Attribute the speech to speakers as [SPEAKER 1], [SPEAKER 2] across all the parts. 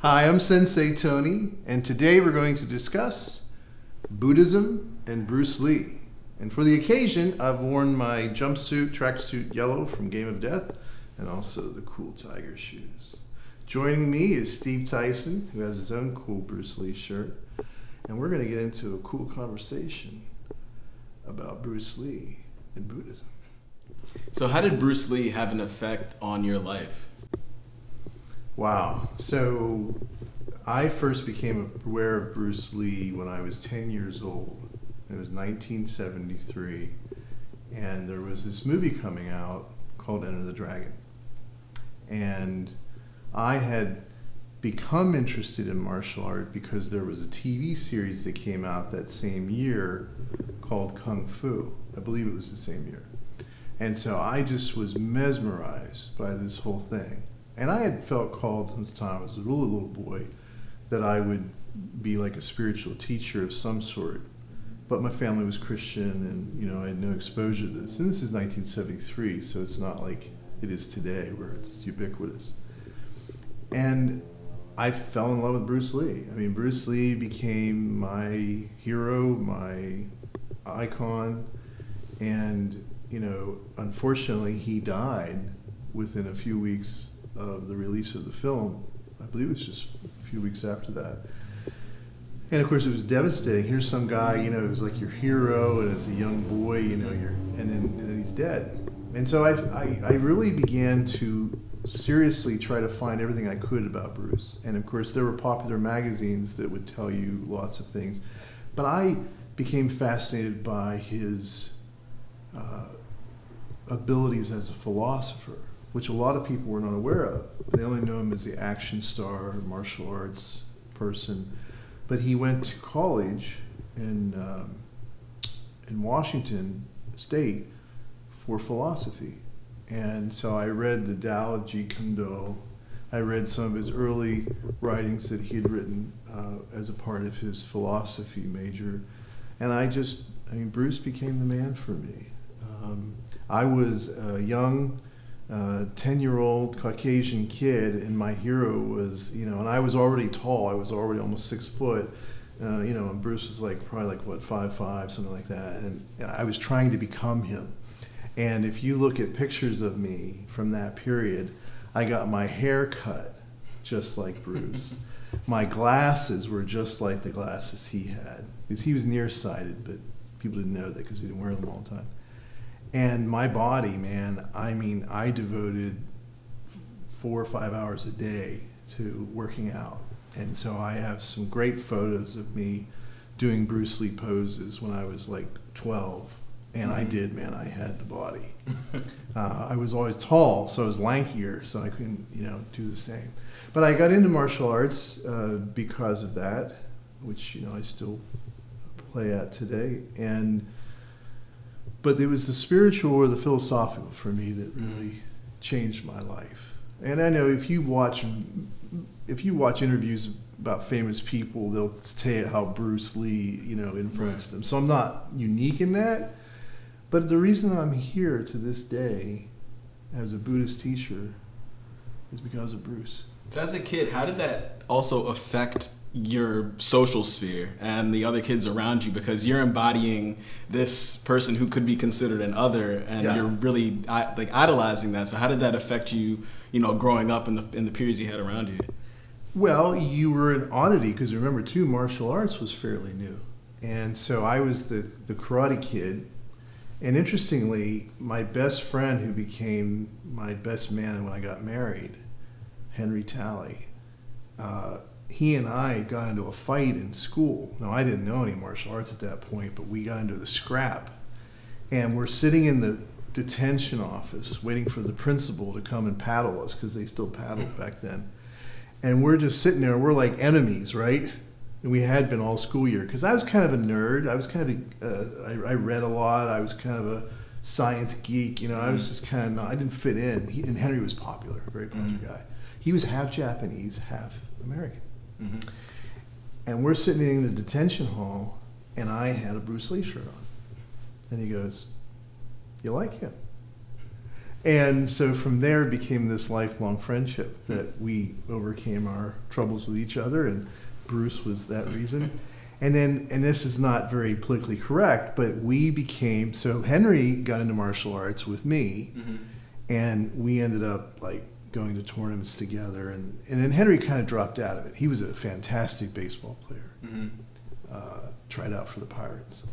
[SPEAKER 1] Hi, I'm Sensei Tony, and today we're going to discuss Buddhism and Bruce Lee. And for the occasion, I've worn my jumpsuit, tracksuit yellow from Game of Death, and also the cool tiger shoes. Joining me is Steve Tyson, who has his own cool Bruce Lee shirt, and we're going to get into a cool conversation about Bruce Lee and Buddhism.
[SPEAKER 2] So how did Bruce Lee have an effect on your life?
[SPEAKER 1] Wow. So I first became aware of Bruce Lee when I was 10 years old. It was 1973. And there was this movie coming out called Enter the Dragon. And I had become interested in martial art because there was a TV series that came out that same year called Kung Fu. I believe it was the same year. And so I just was mesmerized by this whole thing. And I had felt called since the time I was a really little boy that I would be like a spiritual teacher of some sort. But my family was Christian and, I had no exposure to this. And this is 1973, so it's not like it is today where it's ubiquitous. And I fell in love with Bruce Lee. I mean, Bruce Lee became my hero, my icon, and unfortunately, he died within a few weeks of the release of the film. I believe it was just a few weeks after that. And of course, it was devastating. Here's some guy, who's like your hero, and as a young boy, and then he's dead. And so I really began to seriously try to find everything I could about Bruce. And of course, there were popular magazines that would tell you lots of things. But I became fascinated by his abilities as a philosopher, which a lot of people were not aware of. They only know him as the action star, martial arts person. But he went to college in Washington State for philosophy. And so I read the Tao of Jeet Kune Do. I read some of his early writings that he had written as a part of his philosophy major. And Bruce became the man for me. I was a young 10-year-old Caucasian kid, and my hero was, and I was already tall. I was already almost 6 foot, and Bruce was probably 5'5", something like that. And I was trying to become him. And if you look at pictures of me from that period, I got my hair cut just like Bruce. My glasses were just like the glasses he had, because he was nearsighted, but people didn't know that because he didn't wear them all the time. And my body, man, I devoted 4 or 5 hours a day to working out. And so I have some great photos of me doing Bruce Lee poses when I was 12. And I did, man, I had the body. I was always tall, so I was lankier, so I couldn't, do the same. But I got into martial arts because of that, which, I still play at today. But it was the spiritual or the philosophical for me that really changed my life. And I know if you watch interviews about famous people, they'll tell you how Bruce Lee, influenced them. So I'm not unique in that. But the reason I'm here to this day as a Buddhist teacher is because of Bruce.
[SPEAKER 2] So as a kid, how did that also affect your social sphere and the other kids around you? Because you're embodying this person who could be considered an other, and you're really idolizing that. So how did that affect you, growing up in the periods you had around you?
[SPEAKER 1] Well, you were an oddity, because remember too, martial arts was fairly new. And so I was the karate kid. And interestingly, my best friend who became my best man when I got married, Henry Talley, he and I got into a fight in school. Now, I didn't know any martial arts at that point, but we got into the scrap. And we're sitting in the detention office waiting for the principal to come and paddle us, because they still paddled back then. And we're just sitting there, and we're like enemies, right? And we had been all school year, because I was kind of a nerd. I was kind of, I read a lot. I was kind of a science geek. I was just kind of, I didn't fit in. And Henry was popular, a very popular guy. He was half Japanese, half American. And we're sitting in the detention hall, and I had a Bruce Lee shirt on. And he goes, "You like him?" And so from there it became this lifelong friendship that we overcame our troubles with each other, and Bruce was that reason. And then, and this is not very politically correct, but we became, so Henry got into martial arts with me, and we ended up like going to tournaments together, and then Henry kind of dropped out of it. He was a fantastic baseball player, tried out for the Pirates.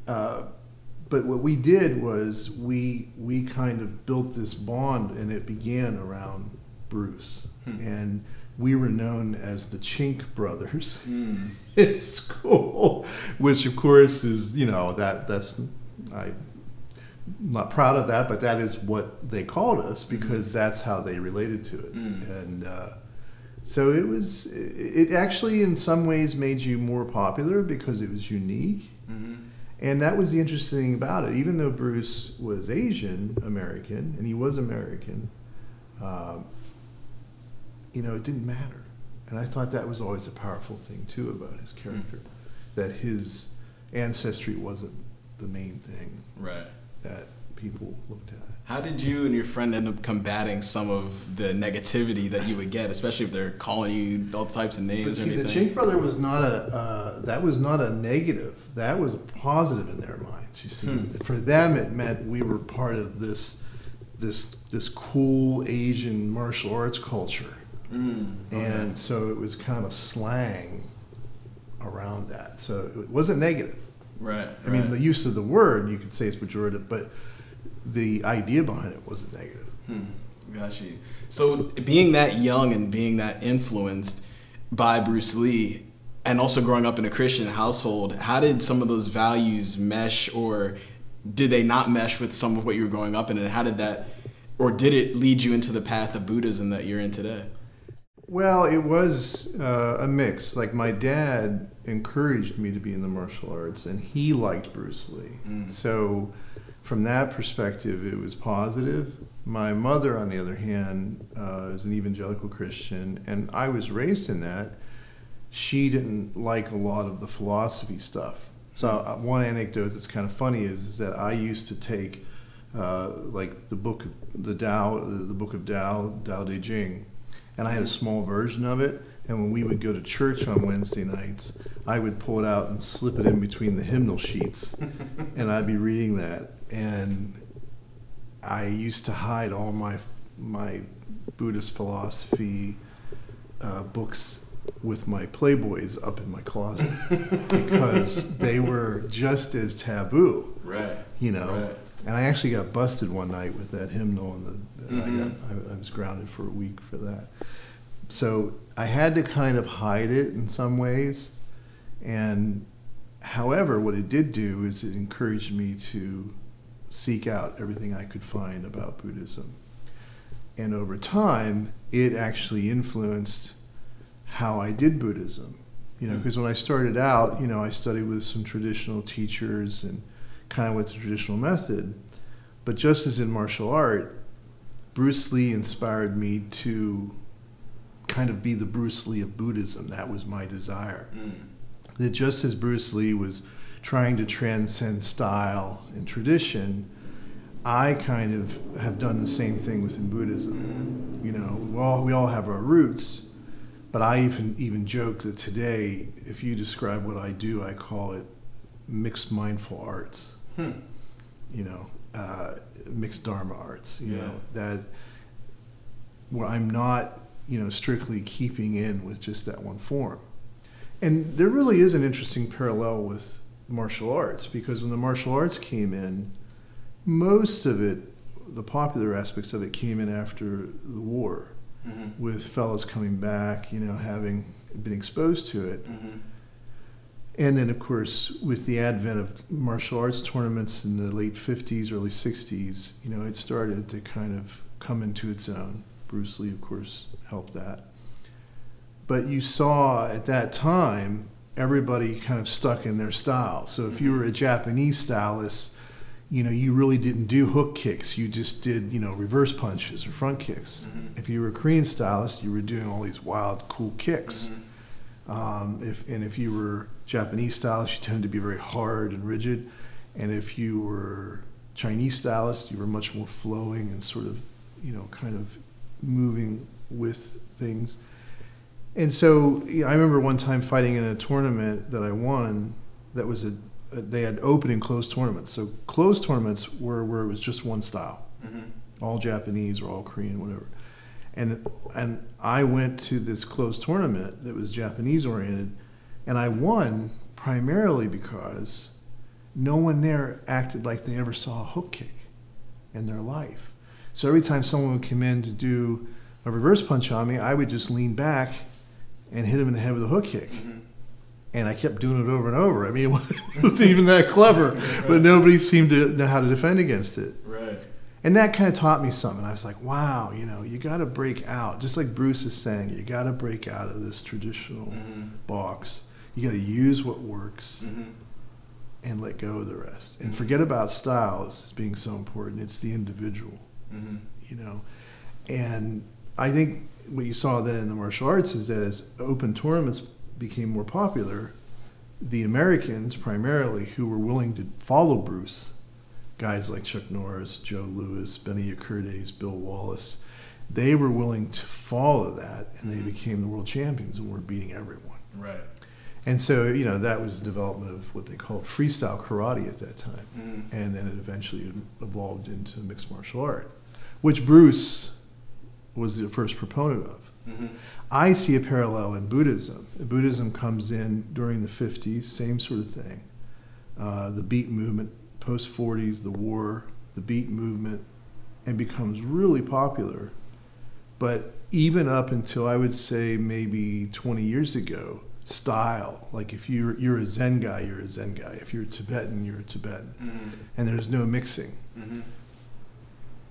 [SPEAKER 1] But what we did was we kind of built this bond, and it began around Bruce. And we were known as the Chink brothers in school, which of course is, you know, that's, I'm not proud of that, but that is what they called us because that's how they related to it. And so it actually in some ways made you more popular because it was unique. And that was the interesting thing about it. Even though Bruce was Asian American, and he was American, you know, it didn't matter. And I thought that was always a powerful thing, too, about his character, that his ancestry wasn't the main thing that people looked at.
[SPEAKER 2] How did you and your friend end up combating some of the negativity that you would get, especially if they're calling you all types of names?
[SPEAKER 1] But see, the Chink brother was not that was not a negative. That was a positive in their minds. You see, for them, it meant we were part of this cool Asian martial arts culture, and so it was kind of slang around that. So it wasn't negative.
[SPEAKER 2] Right.
[SPEAKER 1] I mean, the use of the word, you could say it's pejorative, but the idea behind it wasn't negative.
[SPEAKER 2] Got you. So being that young and being that influenced by Bruce Lee, and also growing up in a Christian household, how did some of those values mesh, or did they not mesh with some of what you were growing up in, and how did that, or did it lead you into the path of Buddhism that you're in today?
[SPEAKER 1] Well, it was a mix. Like, my dad encouraged me to be in the martial arts, and he liked Bruce Lee. So from that perspective, it was positive. My mother, on the other hand, is an evangelical Christian, and I was raised in that. She didn't like a lot of the philosophy stuff. So one anecdote that's kind of funny is that I used to take like the book of Tao De Jing, and I had a small version of it. And when we would go to church on Wednesday nights, I would pull it out and slip it in between the hymnal sheets, and I'd be reading that. And I used to hide all my Buddhist philosophy books with my Playboys up in my closet because they were just as taboo, you know. And I actually got busted one night with that hymnal, and I was grounded for a week for that. So I had to kind of hide it in some ways. And however, what it did do is it encouraged me to seek out everything I could find about Buddhism. And over time, it actually influenced how I did Buddhism. You know, because when I started out, you know, I studied with some traditional teachers and kind of with the traditional method. But just as in martial art, Bruce Lee inspired me to kind of be the Bruce Lee of Buddhism. That was my desire. That just as Bruce Lee was trying to transcend style and tradition, I kind of have done the same thing within Buddhism. You know, we all have our roots, but I even joke that today, if you describe what I do, I call it mixed mindful arts. You know, mixed Dharma arts. You know, that where I'm not, you know, strictly keeping in with just that one form. And there really is an interesting parallel with martial arts, because when the martial arts came in, most of it, the popular aspects of it, came in after the war, with fellas coming back, you know, having been exposed to it. And then, of course, with the advent of martial arts tournaments in the late 50s, early 60s, you know, it started to kind of come into its own. Bruce Lee, of course, helped that. But you saw at that time, everybody kind of stuck in their style. So if you were a Japanese stylist, you know, you really didn't do hook kicks. You just did, you know, reverse punches or front kicks. If you were a Korean stylist, you were doing all these wild, cool kicks. If you were Japanese stylist, you tended to be very hard and rigid. And if you were Chinese stylist, you were much more flowing and sort of, kind of moving with things. And so I remember one time fighting in a tournament that I won that was they had open and closed tournaments. So closed tournaments were where it was just one style, all Japanese or all Korean, whatever. And I went to this closed tournament that was Japanese oriented, and I won primarily because no one there acted like they ever saw a hook kick in their life. So every time someone would come in to do a reverse punch on me, I would just lean back and hit him in the head with a hook kick. And I kept doing it over and over. I mean, it wasn't even that clever, but nobody seemed to know how to defend against it.
[SPEAKER 2] Right.
[SPEAKER 1] And that kind of taught me something. I was like, wow, you got to break out. Just like Bruce is saying, you got to break out of this traditional box. You got to use what works and let go of the rest. And forget about styles as being so important. It's the individual, And I think what you saw then in the martial arts is that as open tournaments became more popular, the Americans primarily who were willing to follow Bruce, guys like Chuck Norris, Joe Louis, Benny Accurdes, Bill Wallace, they were willing to follow that, and they became the world champions and were beating everyone.
[SPEAKER 2] Right.
[SPEAKER 1] And so, that was the development of what they called freestyle karate at that time. And then it eventually evolved into mixed martial art, which Bruce was the first proponent of. I see a parallel in Buddhism. Buddhism comes in during the 50s, same sort of thing. The beat movement, post-40s, the war, the beat movement, and becomes really popular. But even up until, I would say, maybe 20 years ago, style, like if you're a Zen guy, you're a Zen guy. If you're a Tibetan, you're a Tibetan. And there's no mixing.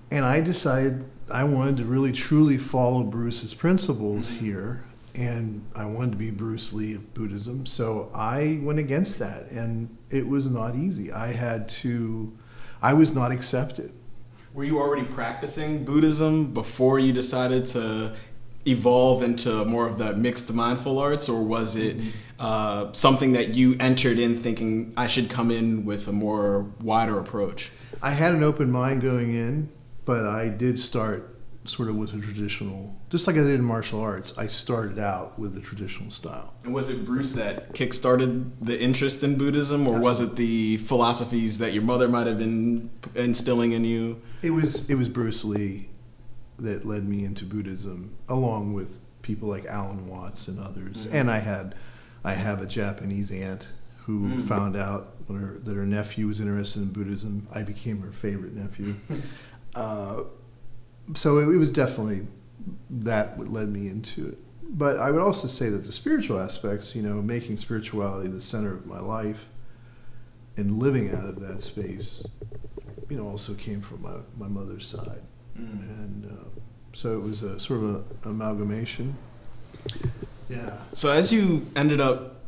[SPEAKER 1] And I decided I wanted to really truly follow Bruce's principles here, and I wanted to be Bruce Lee of Buddhism, so I went against that, and it was not easy. I was not accepted.
[SPEAKER 2] Were you already practicing Buddhism before you decided to evolve into more of the mixed mindful arts, or was it something that you entered in thinking I should come in with a more wider approach?
[SPEAKER 1] I had an open mind going in, but I did start sort of with a traditional, just like I did in martial arts, I started out with the traditional style.
[SPEAKER 2] And was it Bruce that kickstarted the interest in Buddhism, or was it the philosophies that your mother might have been instilling in you?
[SPEAKER 1] It was Bruce Lee that led me into Buddhism, along with people like Alan Watts and others. And I have a Japanese aunt who found out that her nephew was interested in Buddhism. I became her favorite nephew. So it was definitely that what led me into it. But I would also say that the spiritual aspects, making spirituality the center of my life and living out of that space, also came from my mother's side. And so it was a sort of an amalgamation. Yeah.
[SPEAKER 2] So as you ended up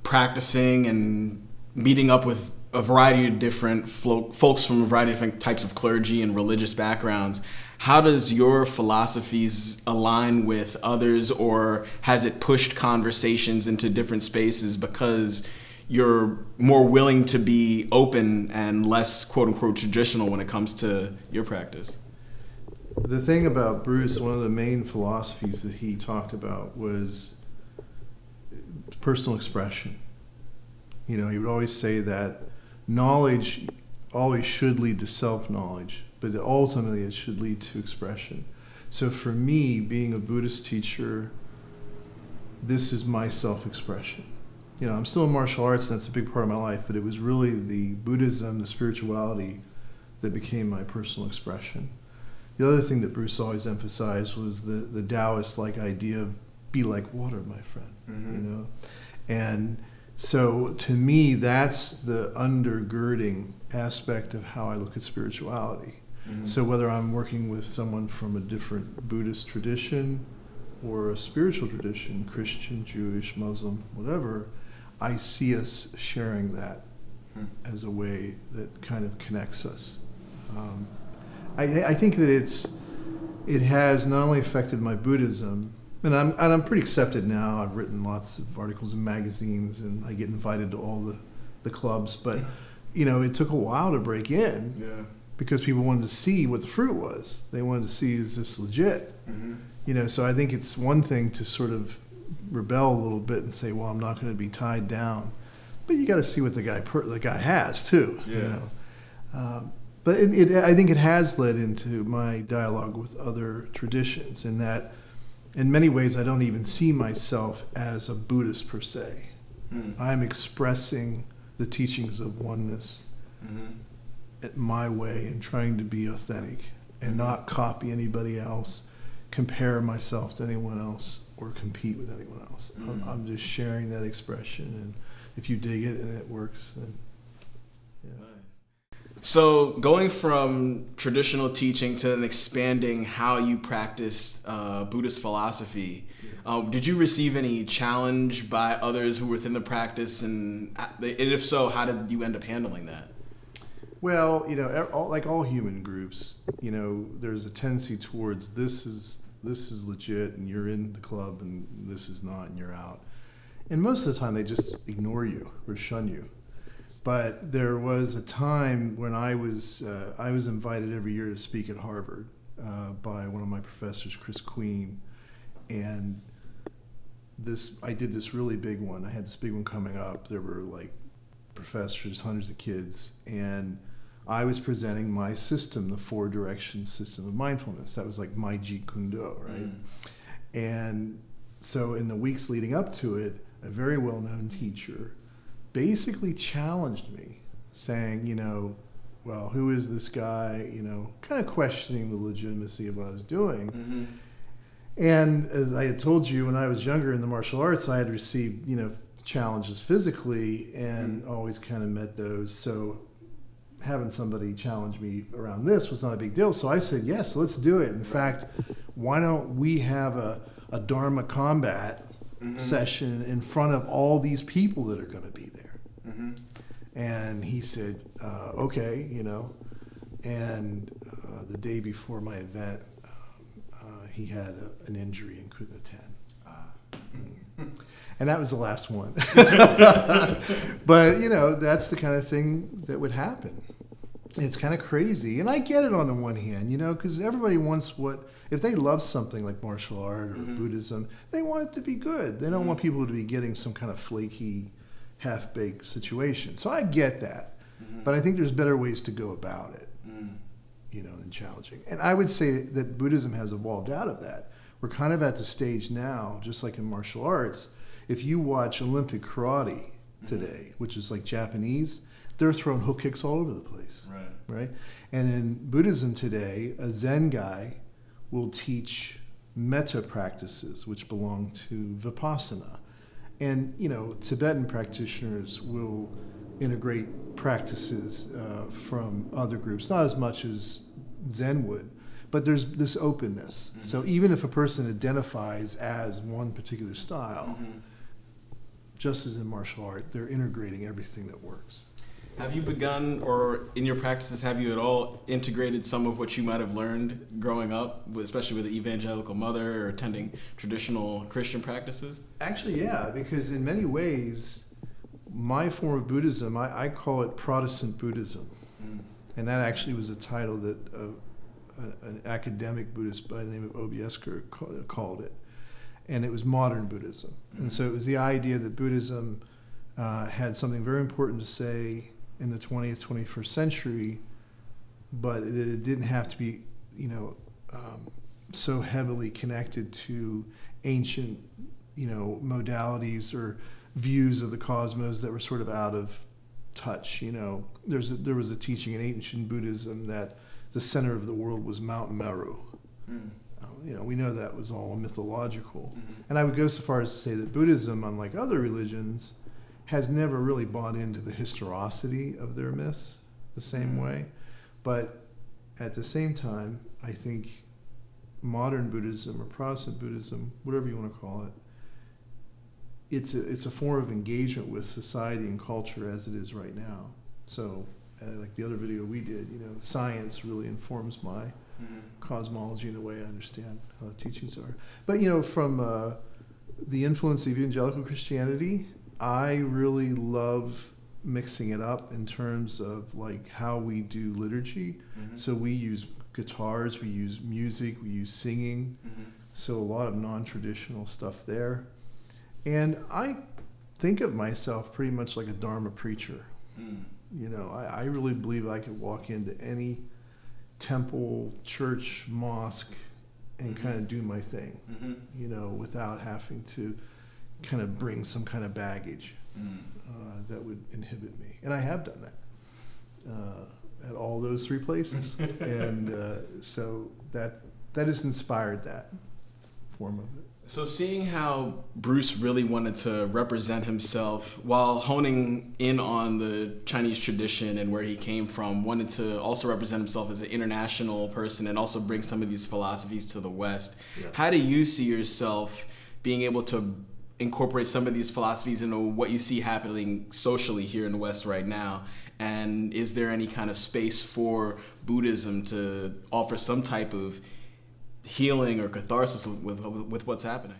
[SPEAKER 2] practicing and meeting up with a variety of different folks from a variety of different types of clergy and religious backgrounds, how does your philosophies align with others, or has it pushed conversations into different spaces because you're more willing to be open and less quote-unquote traditional when it comes to your practice?
[SPEAKER 1] The thing about Bruce, one of the main philosophies that he talked about was personal expression. He would always say that knowledge always should lead to self-knowledge, but that ultimately it should lead to expression. So for me, being a Buddhist teacher, this is my self-expression. I'm still in martial arts, and that's a big part of my life, but it was really the Buddhism, the spirituality, that became my personal expression. The other thing that Bruce always emphasized was the Taoist-like idea of be like water, my friend. And so to me, that's the undergirding aspect of how I look at spirituality. So whether I'm working with someone from a different Buddhist tradition or a spiritual tradition, Christian, Jewish, Muslim, whatever, I see us sharing that as a way that kind of connects us. I think that it has not only affected my Buddhism, and I'm pretty accepted now. I've written lots of articles in magazines, and I get invited to all the clubs. But it took a while to break in. because people wanted to see what the fruit was. They wanted to see, is this legit? So I think it's one thing to sort of rebel a little bit and say, well, I'm not going to be tied down. But you got to see what the guy has too. But I think it has led into my dialogue with other traditions, in that in many ways I don't even see myself as a Buddhist per se. I'm expressing the teachings of oneness at my way and trying to be authentic and not copy anybody else, compare myself to anyone else, or compete with anyone else. I'm just sharing that expression, and if you dig it and it works, then
[SPEAKER 2] So going from traditional teaching to then expanding how you practiced Buddhist philosophy, did you receive any challenge by others who were within the practice? And if so, how did you end up handling that?
[SPEAKER 1] Well, like all human groups, there's a tendency towards this is legit and you're in the club, and this is not and you're out. And most of the time they just ignore you or shun you. But there was a time when I was invited every year to speak at Harvard by one of my professors, Chris Queen, and I did this really big one. I had this big one coming up. There were like professors, hundreds of kids, and I was presenting my system, the 4-direction system of mindfulness. That was like my Jeet Kune Do, right? And so in the weeks leading up to it, a very well-known teacher basically challenged me, saying, well, who is this guy? Kind of questioning the legitimacy of what I was doing. And as I had told you, when I was younger in the martial arts, I had received, challenges physically and always kind of met those. So having somebody challenge me around this was not a big deal. So I said, yes, let's do it. In fact, why don't we have a Dharma combat session in front of all these people that are going to be there? And he said, okay, and the day before my event, he had an injury and couldn't attend. And that was the last one. But, that's the kind of thing that would happen. It's kind of crazy. And I get it on the one hand, because everybody wants if they love something like martial art or Buddhism, they want it to be good. They don't want people to be getting some kind of flaky, half-baked situation. So I get that. But I think there's better ways to go about it, than challenging. And I would say that Buddhism has evolved out of that. We're kind of at the stage now, just like in martial arts, if you watch Olympic karate today, which is like Japanese, they're throwing hook kicks all over the place. Right? And in Buddhism today, a Zen guy will teach metta practices, which belong to Vipassana. And, Tibetan practitioners will integrate practices from other groups, not as much as Zen would, but there's this openness. So even if a person identifies as one particular style, just as in martial art, they're integrating everything that works.
[SPEAKER 2] Have you begun, or in your practices, have you at all integrated some of what you might have learned growing up, especially with an evangelical mother or attending traditional Christian practices? Actually,
[SPEAKER 1] yeah, because in many ways, my form of Buddhism, I call it Protestant Buddhism. And that actually was a title that an academic Buddhist by the name of O.B. Esker called it. And it was modern Buddhism. And so it was the idea that Buddhism had something very important to say in the 20th, 21st century, but it didn't have to be, so heavily connected to ancient, modalities or views of the cosmos that were sort of out of touch. There was a teaching in ancient Buddhism that the center of the world was Mount Meru. We know that was all mythological. And I would go so far as to say that Buddhism, unlike other religions, has never really bought into the historicity of their myths the same way. But at the same time, I think modern Buddhism or Protestant Buddhism, whatever you want to call it, it's a form of engagement with society and culture as it is right now. So like the other video we did, science really informs my cosmology and the way I understand how the teachings are. But from the influence of evangelical Christianity, I really love mixing it up in terms of like how we do liturgy. So we use guitars, we use music, we use singing. So a lot of non-traditional stuff there. And I think of myself pretty much like a Dharma preacher. You know, I really believe I could walk into any temple, church, mosque, and kind of do my thing, you know, without having to kind of bring some kind of baggage that would inhibit me. And I have done that at all those three places. And so that has inspired that form of it.
[SPEAKER 2] So seeing how Bruce really wanted to represent himself while honing in on the Chinese tradition and where he came from, wanted to also represent himself as an international person and also bring some of these philosophies to the West. Yeah. How do you see yourself being able to incorporate some of these philosophies into what you see happening socially here in the West right now? And is there any kind of space for Buddhism to offer some type of healing or catharsis with what's happening?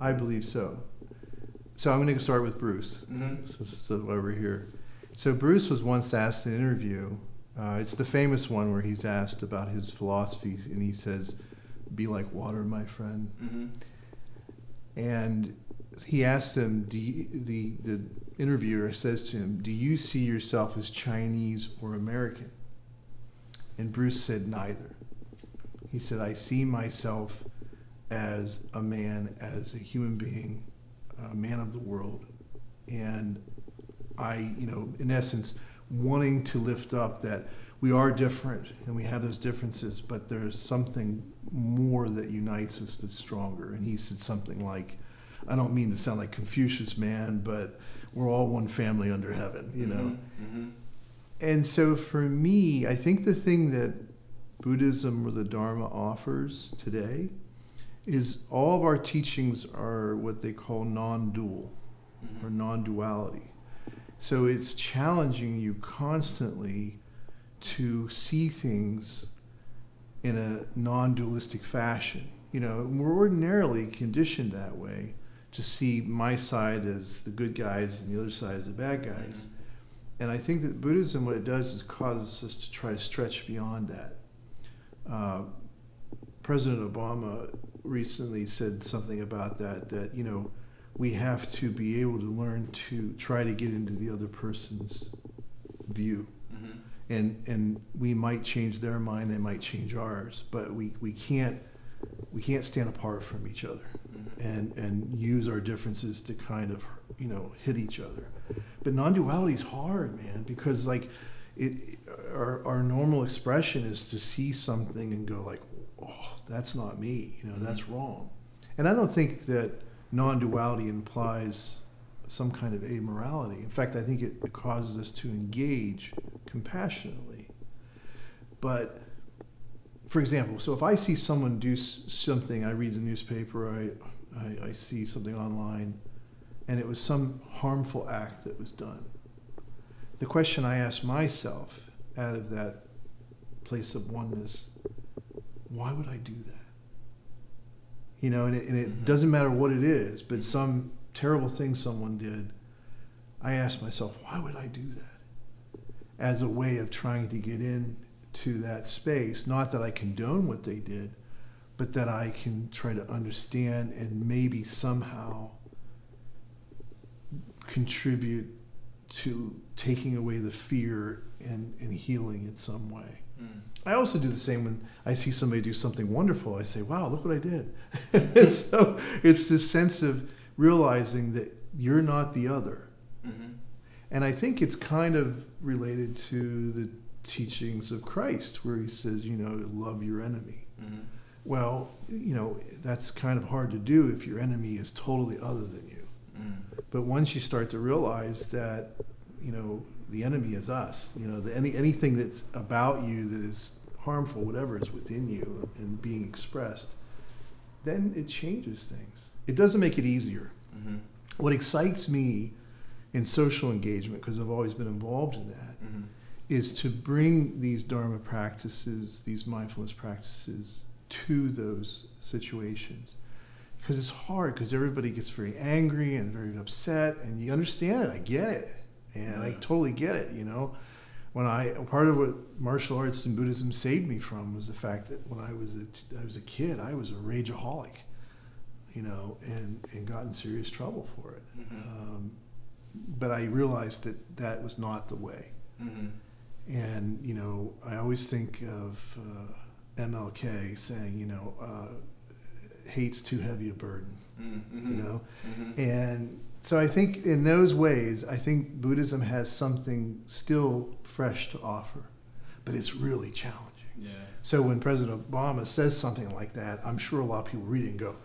[SPEAKER 1] I believe so. So I'm going to start with Bruce, so why we're here. So Bruce was once asked in an interview, it's the famous one where he's asked about his philosophy, and he says, "Be like water, my friend." And he asked him, the interviewer says to him, "Do you see yourself as Chinese or American?" And Bruce said, "Neither." He said, "I see myself as a man, as a human being, a man of the world. And I, you know, in essence, wanting to lift up that we are different and we have those differences, but there's something more that unites us that's stronger." And he said something like, I don't mean to sound like Confucius, man, but we're all one family under heaven, you know? And so for me, I think the thing that Buddhism or the Dharma offers today is all of our teachings are what they call non-dual or non-duality. So it's challenging you constantly to see things in a non-dualistic fashion. You know, we're ordinarily conditioned that way to see my side as the good guys and the other side as the bad guys. And I think that Buddhism, what it does is causes us to try to stretch beyond that. President Obama recently said something about that, you know, we have to be able to learn to try to get into the other person's view. And we might change their mind, they might change ours, but we can't stand apart from each other and use our differences to kind of, you know, hit each other. But non-duality is hard, man, because like our normal expression is to see something and go like, oh, that's not me, you know, that's wrong. And I don't think that non-duality implies some kind of amorality. In fact, I think it causes us to engage compassionately. But for example, so if I see someone do something, I read the newspaper, I see something online, and it was some harmful act that was done. The question I ask myself out of that place of oneness, why would I do that? You know, and it doesn't matter what it is, but some terrible thing someone did, I ask myself, why would I do that? As a way of trying to get into that space, not that I condone what they did, but that I can try to understand and maybe somehow contribute to taking away the fear and healing in some way. I also do the same when I see somebody do something wonderful. I say, wow, look what I did. And so it's this sense of realizing that you're not the other. And I think it's kind of related to the teachings of Christ, where he says, you know, love your enemy. Well, you know, that's kind of hard to do if your enemy is totally other than you. But once you start to realize that, you know, the enemy is us, you know, anything that's about you that is harmful, whatever is within you and being expressed, then it changes things. It doesn't make it easier. What excites me in social engagement, because I've always been involved in that, is to bring these Dharma practices, these mindfulness practices to those situations. Because it's hard, because everybody gets very angry and very upset, and you understand it, I get it. And I totally get it, you know. Part of what martial arts and Buddhism saved me from was the fact that when I was a kid, I was a rageaholic, you know, and got in serious trouble for it. But I realized that was not the way. And, you know, I always think of MLK saying, you know, hate's too heavy a burden, you know? And so I think in those ways, I think Buddhism has something still fresh to offer, but it's really challenging.
[SPEAKER 2] Yeah.
[SPEAKER 1] So when President Obama says something like that, I'm sure a lot of people read it and go,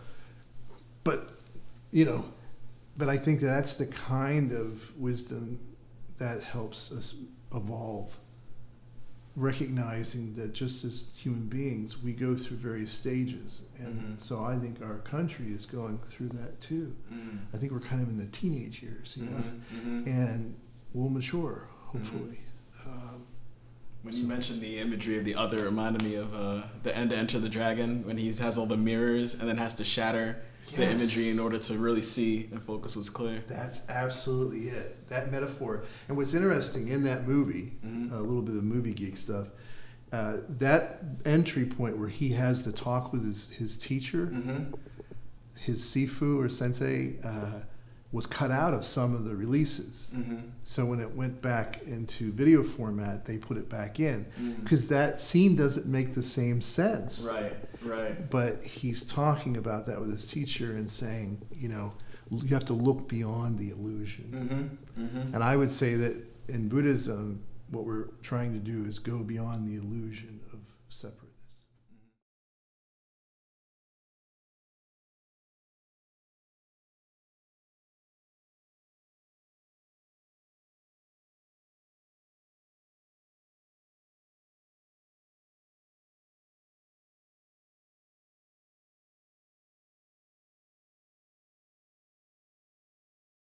[SPEAKER 1] but, you know, but I think that's the kind of wisdom that helps us evolve, recognizing that just as human beings, we go through various stages. And so I think our country is going through that too. I think we're kind of in the teenage years, you know, and we'll mature, hopefully.
[SPEAKER 2] When you mentioned the imagery of the other, it reminded me of the end to Enter the Dragon, when he has all the mirrors and then has to shatter the imagery in order to really see and focus what's clear.
[SPEAKER 1] That's absolutely it. That metaphor. And what's interesting in that movie, a little bit of movie geek stuff, that entry point where he has the talk with his teacher, his Sifu or Sensei, was cut out of some of the releases. So when it went back into video format, they put it back in because that scene doesn't make the same sense.
[SPEAKER 2] Right.
[SPEAKER 1] But he's talking about that with his teacher and saying, you know, you have to look beyond the illusion. And I would say that in Buddhism, what we're trying to do is go beyond the illusion of separation.